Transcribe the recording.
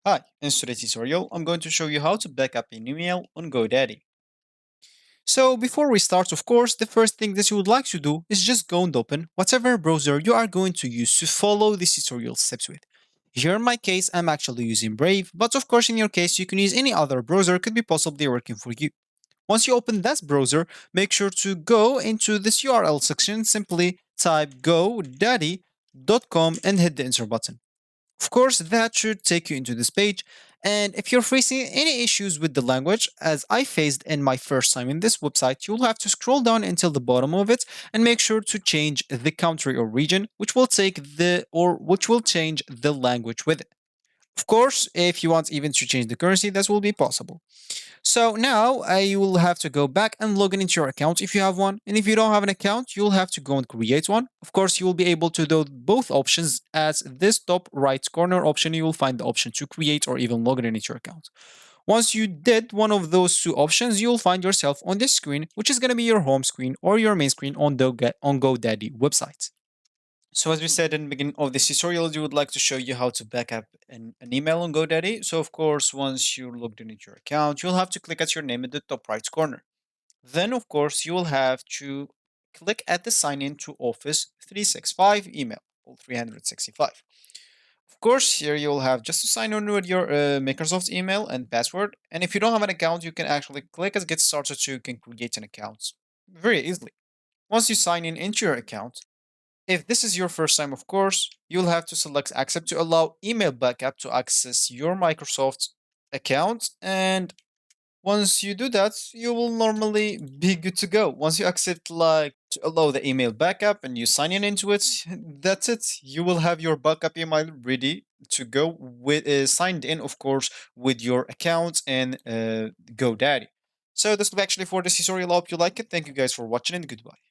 Hi, in today's tutorial, I'm going to show you how to back up an email on GoDaddy. So before we start, of course, the first thing that you would like to do is just go and open whatever browser you are going to use to follow this tutorial steps with. Here in my case, I'm actually using Brave, but of course in your case, you can use any other browser could be possibly working for you. Once you open that browser, make sure to go into this URL section, simply type godaddy.com and hit the enter button. Of course, that should take you into this page. And if you're facing any issues with the language, as I faced in my first time in this website, you'll have to scroll down until the bottom of it and make sure to change the country or region, which will change the language with it. Of course, if you want even to change the currency, that will be possible. So now you will have to go back and log in into your account if you have one. And if you don't have an account, you'll have to go and create one. Of course, you will be able to do both options. As this top right corner option, you will find the option to create or even log in into your account. Once you did one of those two options, you'll find yourself on this screen, which is going to be your home screen or your main screen on the GoDaddy website. So as we said in the beginning of this tutorial, we would like to show you how to back up an email on GoDaddy. So of course, once you're logged in into your account, you'll have to click at your name in the top right corner. Then of course, you will have to click at the sign in to Office 365 email, or 365. Of course, here you'll have just to sign in with your Microsoft email and password. And if you don't have an account, you can actually click as get started so you can create an account very easily. Once you sign in into your account, if this is your first time, of course, you'll have to select accept to allow email backup to access your Microsoft account. And once you do that, you will normally be good to go. Once you accept like to allow the email backup and you sign in into it, that's it. You will have your backup email ready to go with signed in, of course, with your account and GoDaddy. So this will be actually for this tutorial. I hope you like it. Thank you guys for watching and goodbye.